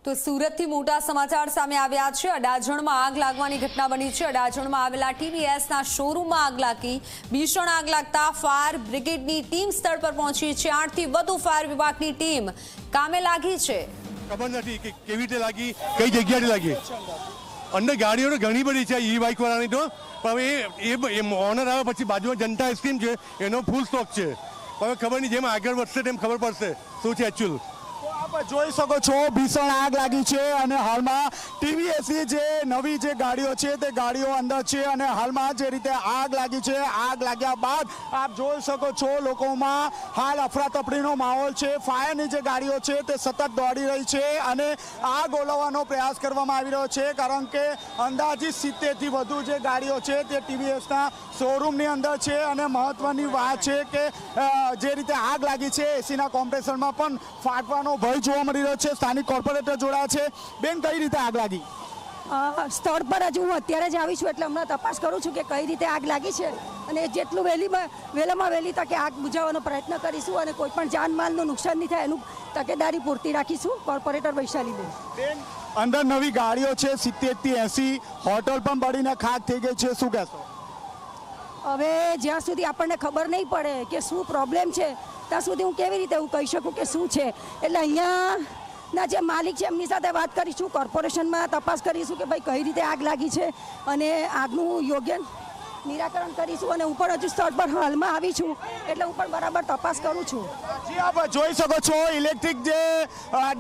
તો સુરતથી મોટા સમાચાર સામે આવ્યા છે। અડાજણમાં આગ લાગવાની ઘટના બની છે। અડાજણમાં આવેલા ટીવીએસના શોરૂમમાં આગ લાગી। ભીષણ આગ લાગતા ફાયર બ્રિગેડની ટીમ સ્થળ પર પહોંચી છે। 8 થી વધુ ફાયર વિભાગની ટીમ કામે લાગી છે। ખબર નથી કે કેવી રીતે લાગી, કઈ જગ્યાએ લાગી। અંદર ગાડીઓ તો ઘણી બધી છે, ઈ બાઇક વાળાની તો, પણ એ ઓનર આવે પછી બાજુમાં જનતા આઈસ્ક્રીમ છે, એનો ફૂલ સ્ટોક છે। હવે ખબર નહીં, જેમ આગળ વધશે તેમ ખબર પડશે શું છે એકચ્યુઅલ। જોઈ શકો છો ભીષણ આગ લાગી છે અને હાલમાં ટીવીએસની જે નવી જે ગાડીઓ છે તે ગાડીઓ અંદર છે અને હાલમાં જે રીતે આગ લાગી છે, આગ લાગ્યા બાદ આપ જોઈ શકો છો લોકોમાં હાલ અફરાતફરીનો માહોલ છે। ફાયરની જે ગાડીઓ છે તે સતત દોડી રહી છે અને આગ ઓલવવાનો પ્રયાસ કરવામાં આવી રહ્યો છે, કારણ કે અંદાજિત 70થી વધુ જે ગાડીઓ છે તે ટીવીએસના શોરૂમની અંદર છે। અને મહત્વની વાત છે કે જે રીતે આગ લાગી છે એસીના કોમ્પ્રેસરમાં પણ ફાટવાનો ભય જોવા મળી રહ્યો છે। સ્થાનિક કોર્પોરેટર જોડાયા છે। બેન, કઈ રીતે આગ લાગી? સ્થળ પર જ હું અત્યારે જ આવી છું, એટલે હમણાં તપાસ કરું છું કે કઈ રીતે આગ લાગી છે અને જેટલું વહેલામાં વહેલી તકે આગ બુઝાવવાનો પ્રયત્ન કરીશું અને કોઈ પણ જાનમાલનું નુકસાન નહીં થાય એનું તકેદારી પૂરતી રાખીશું। કોર્પોરેટર વૈશાલીબેન। બેન, અંદર નવી ગાડીઓ છે, 70થી 80 હોટલ પણ બળીને ખાક થઈ ગઈ છે, શું કહેશો? હવે જ્યાં સુધી આપણને ખબર નહીં પડે કે શું પ્રોબ્લેમ છે ત્યાં સુધી હું કેવી રીતે હું કહી શકું કે શું છે। એટલે અહીંયાના જે માલિક છે એમની સાથે વાત કરીશું, કોર્પોરેશનમાં તપાસ કરીશું કે ભાઈ કઈ રીતે આગ લાગી છે અને આગનું યોગ્ય નિરાકરણ કરીશું। અને હું પણ હજુ સ્થળ પર હાલમાં આવી છું, એટલે હું પણ બરાબર તપાસ કરું છું। જી, આપ જોઈ શકો છો ઇલેક્ટ્રિક જે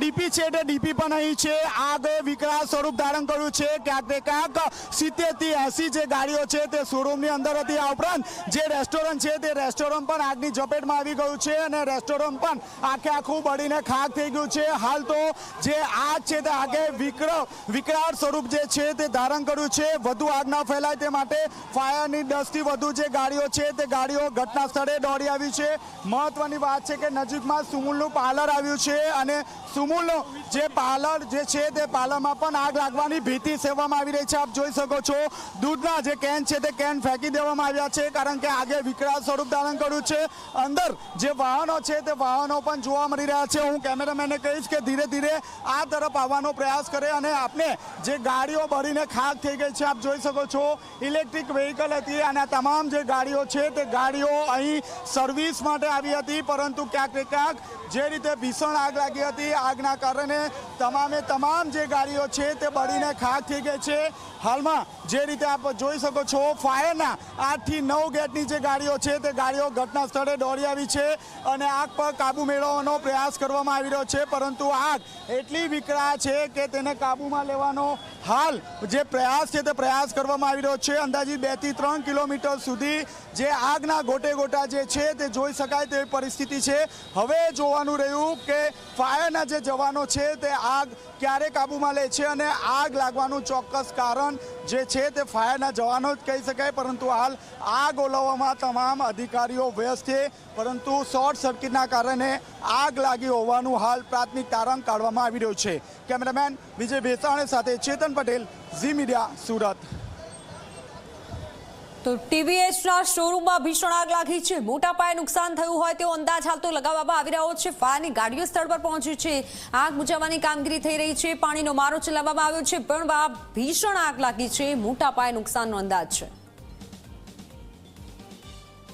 ડીપી છે તે ડીપી પણ અહીં છે। આગ વિકરાળ સ્વરૂપ ધારણ કર્યું છે। ક્યાંક ને ક્યાંક 70થી 80 જે ગાડીઓ છે તે શોરૂમની અંદર હતી। આ ઉપરાંત જે રેસ્ટોરન્ટ છે તે રેસ્ટોરન્ટ પણ આગની ઝપેટમાં આવી ગયું છે અને રેસ્ટોરન્ટ પણ આખે આખું બળીને ખાક થઈ ગયું છે। હાલ તો જે આગ છે તે આગે વિકરાળ સ્વરૂપ જે છે તે ધારણ કર્યું છે। વધુ આગ ન ફેલાય તે માટે ફાયરની 10 થી વધુ જે ગાડીઓ છે તે ગાડીઓ ઘટના સ્થળે દોડી આવી છે। મહત્વની વાત છે કે નજીકમાં સુમુલનું પાર્લર આવ્યું છે અને સુમુલનું જે પાર્લર જે છે તે પાર્લરમાં પણ આગ લાગવાની ભીતિ સેવવામાં આવી રહી છે। આપ જોઈ શકો છો દૂધના જે કેન છે તે કેન ફેંકી દેવામાં આવ્યા છે, કારણ કે આગે વિકરાળ સ્વરૂપ ધારણ કર્યું છે। અંદર જે વાહનો છે તે વાહનો પણ જોવા મળી રહ્યા છે। હું કેમેરામેનને કહીશ કે ધીરે ધીરે આ તરફ આવવાનો પ્રયાસ કરે અને આપને જે ગાડીઓ બળીને ખાક થઈ ગઈ છે આપ જોઈ શકો છો। ઇલેક્ટ્રિક વેહિકલ હતી અને તમામ જે ગાડીઓ છે તે ગાડીઓ અહીં સર્વિસ માટે આવી હતી, પરંતુ ક્યાંક ને ક્યાંક જે રીતે ભીષણ આગ લાગી હતી, આગના કારણે તમામ જે ગાડીઓ છે તે બળીને ખાક થઈ ગઈ છે। હાલમાં જે રીતે આપ જોઈ શકો છો ફાયરના 8 થી 9 ગેટની જે ગાડીઓ છે તે ગાડીઓ ઘટના સ્થળે દોડી આવી છે અને આગ પર કાબુ મેળવવાનો પ્રયાસ કરવામાં આવી રહ્યો છે, પરંતુ આગ એટલી વિકરાળ છે કે તેને કાબૂમાં લેવાનો હાલ જે પ્રયાસ છે તે પ્રયાસ કરવામાં આવી રહ્યો છે। અંદાજિત 2 થી 3 કિલોમીટર સુધી જે આગના ગોટા જે છે તે જોઈ શકાય તેવી પરિસ્થિતિ છે। હવે જોવાનું રહ્યું કે ફાયરના જે જવાનો છે તે આગ ક્યારે કાબૂમાં લે છે અને આગ લાગવાનું ચોક્કસ કારણ જે છે તે ફાયરના જવાનો જ કહી શકાય, પરંતુ હાલ આગ ઓલવવામાં તમામ અધિકારીઓ વ્યસ્ત છે, પરંતુ શોર્ટ સર્કિટના કારણે આગ લાગી હોવાનું હાલ પ્રાથમિક તારણ કાઢવામાં આવી રહ્યું છે। કેમેરામેન વિજય ભેસાણી સાથે ચેતન પટેલ, ઝી મીડિયા, સુરત। તો ટીવીએસના શોરૂમમાં ભીષણ આગ લાગી છે। મોટા પાયે નુકસાન થયું હોય તેવો અંદાજ હાલ તો લગાવવામાં આવી રહ્યો છે। ફાયરની ગાડીઓ સ્થળ પર પહોંચી છે, આગ બુઝાવવાની કામગીરી થઈ રહી છે, પાણીનો મારો ચલાવવામાં આવ્યો છે, પણ ભીષણ આગ લાગી છે, મોટા પાયે નુકસાનનો અંદાજ છે।